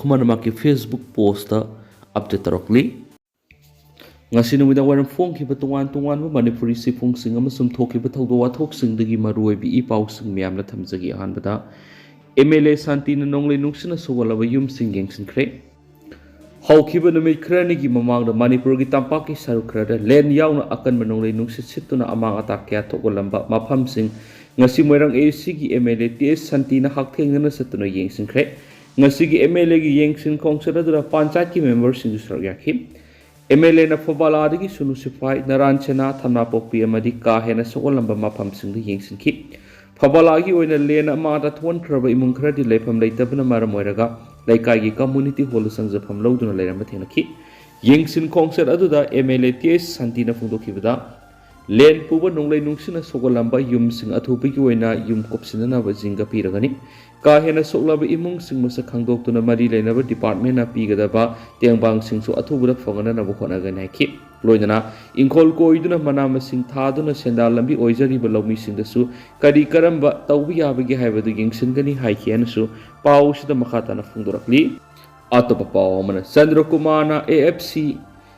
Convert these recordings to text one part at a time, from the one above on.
Khuman ki Facebook post update tarokli ngasi numida waram phone ki batungan tungan ba Manipuri sifung sing amasum thoki ba thawdo wathok sing dagi maroi bi I pau sing miam na thamjagi han bada MLA Santi na nonglei nungsina sowala ba yum sing geng sin kre hauki ba numit khrani gi mamang da Manipur gi tampak ki saru khra len yaw na akan ba nonglei nungsit situna amang atak kya thokolamba mafam sing ngasi moirang AC gi MLA TS Santi na haktheng na satuna yeng sin kre ngasi gi MLA gi yeng sin khongsara dura panchayat ki member sing jusar yakhi MLA na Fobala digi sunu sifai naranchena thamna pokpi amadi ka hena sokolamba mafam sing di yeng sin ki Fobala gi oina lena ma da thon khraba imung khra di lepham leitabna maram oiraga laikai gi community hall sangjafam loduna leiram thena ki yeng sin khongsar aduda MLA TS Santi na phungdoki bada len puba nonglei nungsina sokolamba yum sing athupi gi oina yum kopsina na ba jinga piragani ka hena soklaba imung sing masa khangdok tuna mari leinaba department na pigadaba tengbang sing su athubura phongana na bokhona ga naiki loidana ingkhol koiduna manama sing thaduna sendal lambi oijari ba lawmi sing da su kari karamba tawbi yabagi haibadu yingsin gani haikian su pau sida makhata na phungdorakli atopa pau mana Chandra Kumar na AFC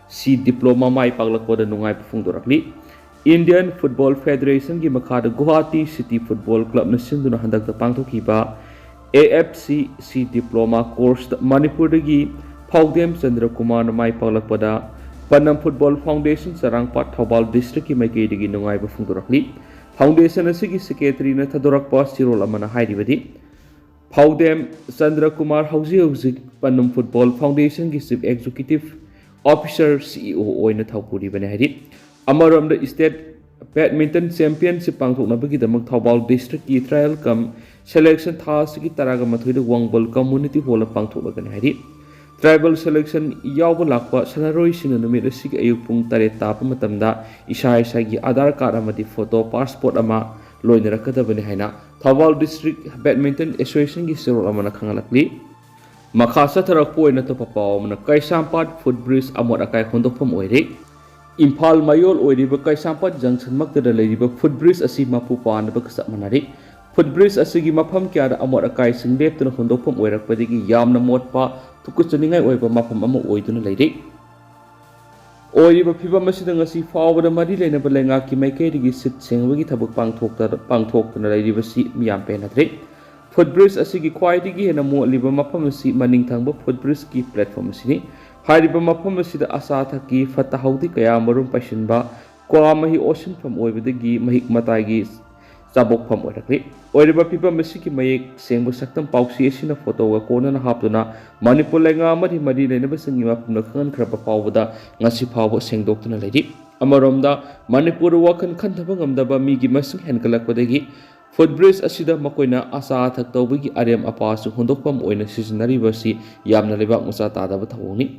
C diploma mai paglakpoda nungai phungdorakli Indian Football Federation ki makhada Guwahati City Football Club na sinduna handak da pangthokiba AFC C diploma course Manipur dagi Phaudem Chandra Kumar na mai paglakpada Panam Football Foundation Sarangpat Thobal District ki maikei dagi nungai ba phungdorakli foundation asigi secretary na thadorakpa sirol amana hairibadi Phaudem Chandra Kumar hauji Panam Football Foundation ki chief executive officer CEO oina thawpuri bane hairi Amaram the state badminton championship pangthokna bagi damak Thobal district ki trial kam selection thas ki taraga mathoi de wangbal community hall pangthokla kan hari tribal selection yawba lakpa sanaroi sina numit asig ayuk pung tare tap matamda isa isa gi aadhar card amadi photo passport ama loina rakadabani haina Thobal district badminton association gi serol amana khangalakli makhasa tharak poina to papaw mana kaisampat footbridge amot akai hondokpham oire Imphal Mayol oiriba Kaisampat Junction maktada leiriba footbridge asi mapu panaba kasap manari footbridge asigi mafam kyada amot akai sing leptuna hondokpham oirakpadigi yamna motpa tukuchaningai oiba mafam ama oiduna leiri oiriba phibam asida ngasi fawbada mari leinaba lenga ki maikeidigi sit sengbagi thabuk pangthoktuna leiriba si miyam penadre footbridge asigi khwaidigi hena motliba mafam asi maning thangba footbridge ki platform asini Hariba mafam asida asa thaki fatahawdi kaya marum paishinba kwa mahi ocean pham oibadagi mahik matagi sabok pham oirakli oiriba pipa masiki mayek sengbu saktam pausi asina photo ga kona na haptuna Manipur lenga amadi madi leinaba sangi mafam na khan khraba pawbada ngasi phawa sengdoktuna leiri amaromda Manipur wakan khanthaba ngamdaba migi masing henkalakpadagi footbridge asida makoina asa thak tawbagi arem apasu hondokpam oina sizinariba si yamna lebak musa tadaba thawoni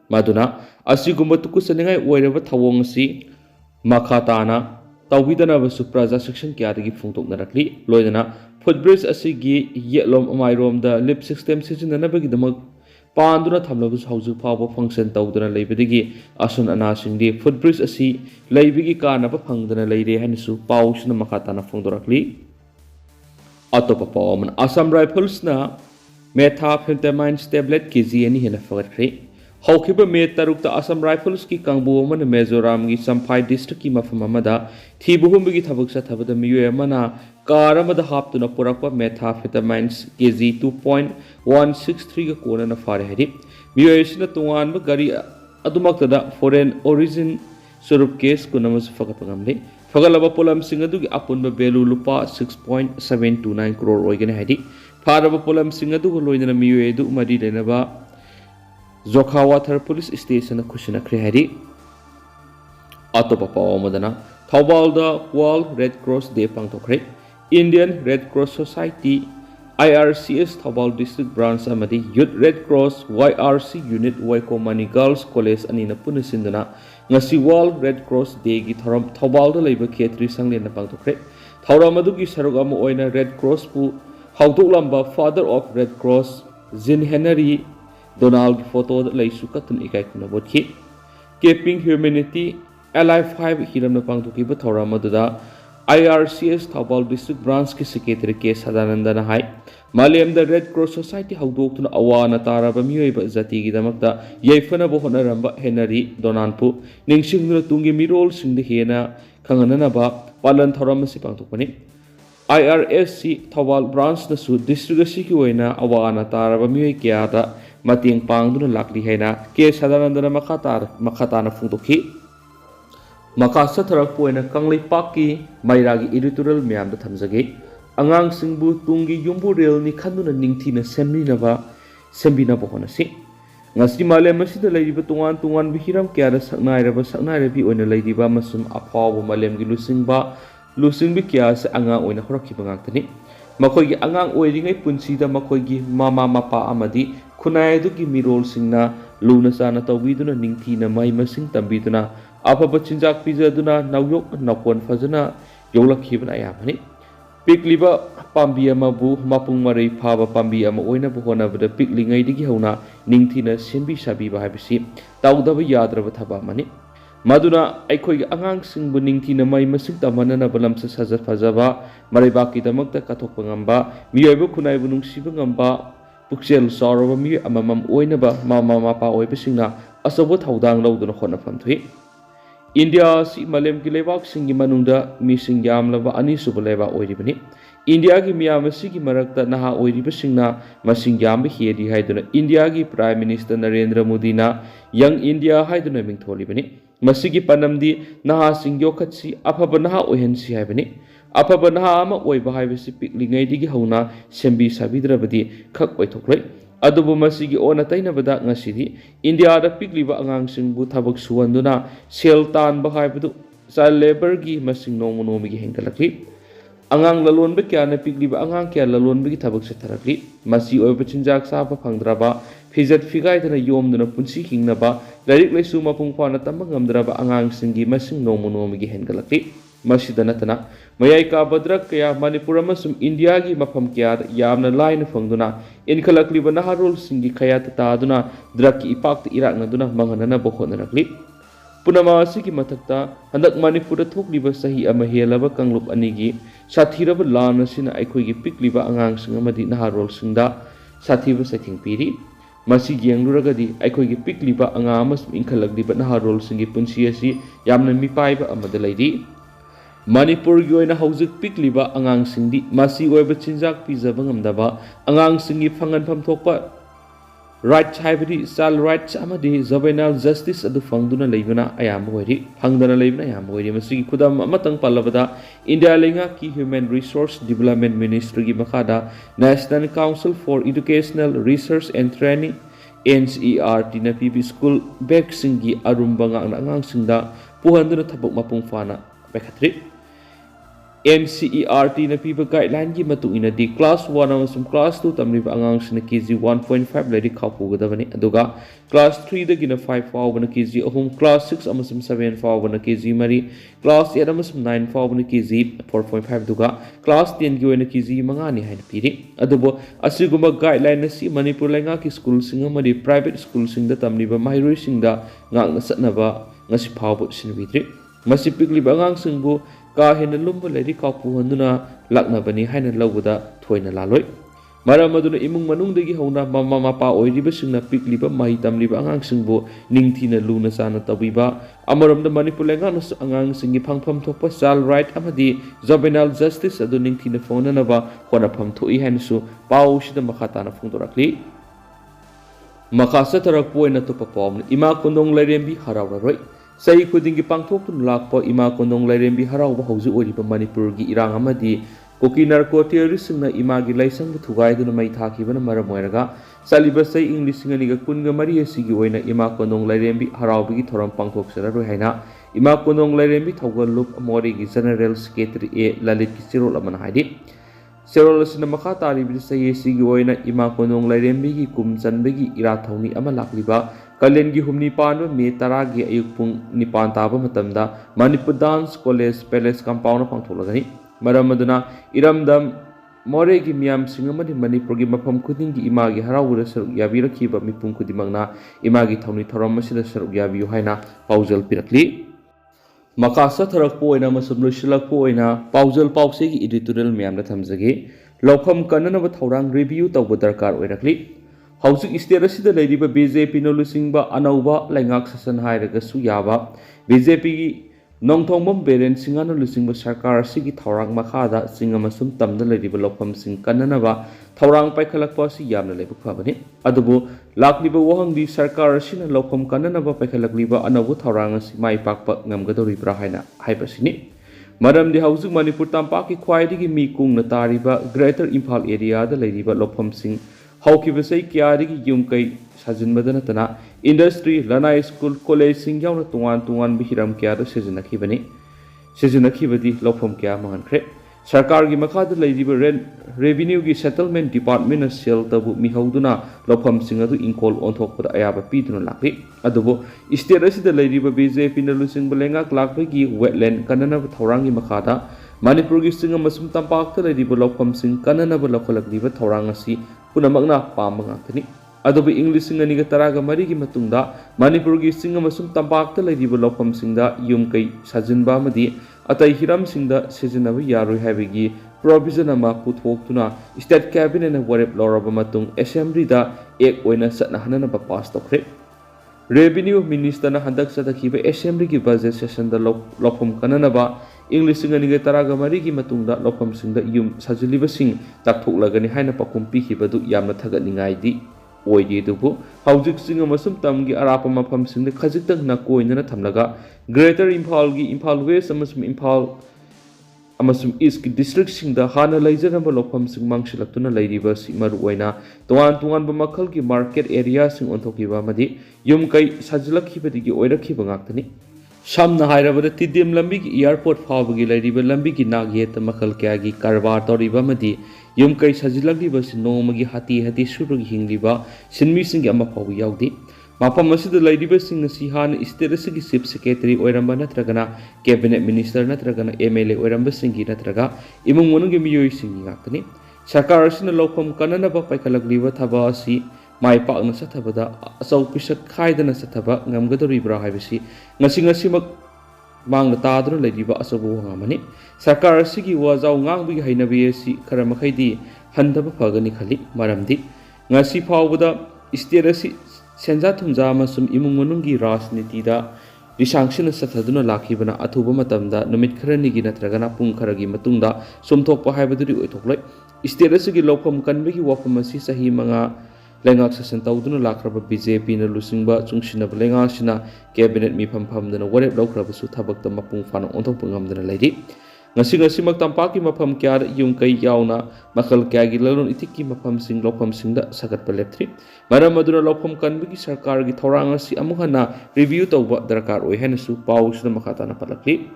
Maduna asigumba tukusaningai oiraba thawong si makhatana tawbidana basu praja section kyadagi phungtoknarakli loidana footbridge asigi yetlom amairom da lip system sizinanabagi damak panduna thamlabu hauju phawa function tawduna leibadigi asun ana singdi footbridge asi leibigi kanaba phangdana leire hanisu pausna makhatana phungdorakli atopa pawman Assam Rifles na methamphetamine tablet kg ani hena fagatri haukiba me tarukta Assam Rifles ki kangbu man Mizoram gi Samphai district ki mafam amada thibuhum gi thabuk sa thabada miyo amana karamada haptuna purakpa methamphetamine kg 2.163 ga kona na fare hari miyo isina tungan ba gari adumakta da foreign origin surup case kunamas fagapangamle fagalaba polam singadu gi apunba belu lupa 6.729 crore oigane hadi faraba polam singadu go loina miyo edu madi lenaba Zokhawathar police station khushina khre hari atopa pawamadana Thobal da World Red Cross Day pangthokre Indian Red Cross Society IRCS Thobal district branch amadi Youth Red Cross YRC unit Waikomani Girls College anina punisindana ngasi World Red Cross Day gi thoram Thobal da leiba khetri sanglena pangthokre thoram adugi saruk ama oina Red Cross pu hawdoklamba Father of Red Cross Jin Henry Donald photo leisu katun ikai kuna botki keeping humanity alive 5 hiram na pangthoki ba thoram aduda IRCS Thobal District Branch ki Secretary K Sadanandana hai Malemda Red Cross Society hawdoktuna awana taraba miyoiba zatigi damakta yaifana bo honaramba henari donanpu ningsingduna tungi mirol singde hena khangananaba palan thoram asi pangthokpani IRSC Thobal Branch nasu district asiki oina awana taraba miyoi kyada mating pangduna lakli haina K Sadanandana makhatana phungtokhi Makasa tharak poina kanglai paki mairagi editorial myam da thamjage angang singbu tungi yumbu rel ni khanduna ningthina sembina bohonasi ngasi malem asida leidiba tungan bihiram kyara saknai bi oina leidiba masum apaw malem gi lusingbi kya sa angang oina horakhiba ngaktani makoi gi angang oiringai punsida makoi gi mama mapa amadi khunai du gi mirol singna luna sana tawbiduna ningthina mai masing tambiduna afaba chinjak pijaduna nawyok nakon fazana yolakhiban ayamani pikliba pambi amabu mapung marai phaba pambi ama oina bu honabada piklingai digi hauna ningthina senbi sabi ba habisi tawdaba yadraba thaba mani maduna aikhoi angang singbu ningthina mai masing tamanana balamsa saja fajaba marai baki damakta kathokpa ngamba miyoiba khunai bu nungsiba ngamba puksel saraba mi amamam oina ba mama mapa oibasingna asobo thawdang lawduna khona phamthui India si malem ki lebak singi manungda mi singyam laba ani suba leba oiribani India ki miyam asigi marakta naha oiriba singna masingyam bi hedi haiduna India ki Prime Minister Narendra Modi na Young India haiduna mingtholibani masigi panamdi naha singyo khatsi afaba naha ohensi haibani afaba naha ama oiba haibasi piklingai digi hauna sembi sabidrabadi khak oithoklai adubu masigi ona tainabada ngasidi India da pikliba angang singbu thabak suwanduna sel tan ba haibadu child labor gi masing nomonomi gi hengkalakli angang lalonba kya na pikliba angang kya lalonba gi thabak setharakli masi oiba chinjak sa ba phangdraba phijat figai dana yomduna punsi hingnaba larik laisu mapung phana tamba ngamdraba angang singi masing nomonomi gi hengkalakli masidana tana mayai ka badrak kaya Manipur amasum India gi mafam kya yamna line phangduna inkhalakli ba naharol singi khaya ta duna drak ki ipak irak na duna manganana bokhona rakli punama asigi mathakta handak Manipur thokli ba sahi ama helaba kanglup anigi sathiraba lan asina aikhoi gi pikli ba angang sing amadi naharol singda sathiba sathing piri masi gengluragadi aikhoi gi pikli ba anga amasum inkhalakli ba naharol singi punsi asi yamna mipai ba amada laidi Manipur gi oina hauzik pikliba angang singdi masi oiba chinjak pijaba ngamdaba angang singi phangan pham thokpa right haibadi child rights amadi juvenile justice adu phangduna leibana ayam hoiri phangdana leibana ayam hoiri masi khudam amatang palabada India lenga ki Human Resource Development Ministry gi makhada National Council for Educational Research and Training NCERT na PB school bag singi arumbanga angang singda puhanduna thabak mapung fana bekhatri NCERT na piba guideline gi matung ina di class 1 amasum class 2 tamriba angang sina kg 1.5 lari khapu gadabani aduga class 3 da gina 5 fawbana kg ahum class 6 amasum 7 fawbana kg mari class 8 amasum 9 fawbana kg 4.5 duga class 10 gi oina kg mangani haina piri adubo asiguma guideline na si Manipur lenga ki school singa mari private school singda tamriba mairoi singda ngangna satnaba ngasi phawbu sinbidri masi pikliba angang singbu ka hena lumba lari kapu handuna lakna bani haina lawda thoina laloi maram aduna imung manungdagi hauna mama mapa oiriba singna pikliba mahi tamliba angang singbo ningthina luna sana tabiba amaramda Manipur lenga no angang singi phangpham thokpa child right amadi juvenile justice adu ningthina phonanaba hona pham thoi hainsu pau sida makhatana phungdorakli makasa tarak poina to papom ima kondong lairembi harawraroi Sahi kudingi pangthokun lakpa ima kondong lairembi harawba hauji oriba Manipur gi irang amadi koki narco terrorist na ima gi laisang bu thugai duna mai thakibana maram oiraga saliba sai english nganiga kunga mari asigi oina ima kondong lairembi harawbi gi thoram pangthok sararoi haina ima kondong lairembi thogal lup amori gi general secretary A Lalit ki sirol amana haidi Serol asina makha taribi sai asigi oina ima kondong lairembi gi kumchanbe gi ira thawni ama lakliba Kalen gi humni panwa me taragi ayuk pung nipan taba matamda Manipur Dance College Palace compound pangtholagani maram aduna iramdam more gi miyam singamadi Manipur gi mafam khuding gi ima gi harawura saruk yabi rakhiba mipum khudimangna ima gi thawni thoram masida saruk yabi haina paujal pirakli Maka satharakpo oina amasum loisilakpo oina paujal pausegi editorial miyamna thamjage lawkham kananaba thorang review tawba darkar oirakli hauzik state asida leiriba BJP na lusingba anauba laingak sasan hairaga su yaba BJP gi nongthongbam beren singana lusingba sarkar sigi thorang makhada singamasum tamda leiriba lawkham sing kananaba thorang paikhalakpa si yamna leibuk phabani adubu lakliba wahangdi sarkar asina lawkham kananaba paikhalakliba anauba thorang asi mai pakpa ngamgadoribra haina haibasini maramdi hauzik manipur tampaki khwaidigi mi kungna tariba greater imphal area da leiriba lawkham sing haukibasai kyarigi yumkai sajinbada natana industry lanai school college sing yauna tungan bihiram kya da sejanakibadi lawpham kya mahankhre sarkar gi makhada leiriba revenue gi settlement department na sel tabu mihauduna lawpham sing adu inkol onthokpada ayaba piduna lakli adubo state asida leiriba BJP na lusing belengak lakbagi wetland kanana thorang gi makhada manipur gi singa masum tampak ta leiriba lawpham sing kanana ba lakholakliba thorang asi punamakna pamba ngakani adobe english singa niga taraga mari gi matungda manipur gi singa masum tampak ta leiriba lawpham singda yum kai sajinba amadi atai hiram singda sejinaba yaroi habigi provision ama puthoktuna state cabinet na warep loraba matung assembly da ek oina satna hanana ba pass tokre revenue minister na handak sadakhiba assembly gi budget session da lawpham kanana ba english singa niga taraga mari gi matungda lawpham singda yum sajiliba sing takthoklagani haina pakum pikhibadu yamna thagatningai di oidi dubu haujik singa masum tamgi arapa mafam singda khajiktak na koinana thamlaga greater imphal gi imphal west amasum imphal amasum east gi district singda hana laijaramba lawpham sing mangsilaktuna leiriba si maru oina tungan ba makhal gi market area sing onthokiba madi yum kai sajilakhiba digi oirakhiba ngaktani samna hairabada tidim lambi gi airport phawgi leiriba lambi gi nageta makhal kya gi karbar toriba madi yum kai sajilakliba si nongmagi hati surugi hingliba sinmi singi ama phawgi yaudi mapam asida leiriba sing si han state asigi chief secretary oiramba natragana cabinet minister natragana MLA oiramba singi natraga imung monungi miyoi singi ngaktani sarkar asina lawkham kanana ba paikhalakliba thaba asi mai pakna sathabada asau pisak khaidana sathaba ngamgadoribra haibisi ngasi mak mangna taduna leiriba asabu ngamani sarkar asigi wajau ngangbi hainabi asi karamakhaidi handaba phagani khali maramdi ngasi phawbada state asi senja thumja amasum imung manungi rajniti da risangshina sathaduna lakhibana athuba matamda numit kharani gi natragana pung kharagi matungda somthokpa haibaduri oithokloi state asigi lawkham kanbegi wafam asi sahi manga lengak sasan tawduna lakraba BJP na lusingba chungsinaba lengasina cabinet mi phamdana warep lawkraba su thabakta mapung fana onthokpa ngamdana leiri ngasi mak tampaki mafam kya yung kai yauna makhal kya gi lalon itikki mafam sing lawkham singda sagatpa lepthri maram aduna lawkham kanbigi sarkar gi thorang asi amuhana review tawba darkar oi hanasu pausna makhatana palakli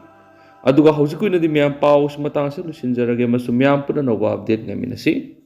aduga haujukuina di myam paus matang sa lusinjarage masu myam puna nova update ngaminasi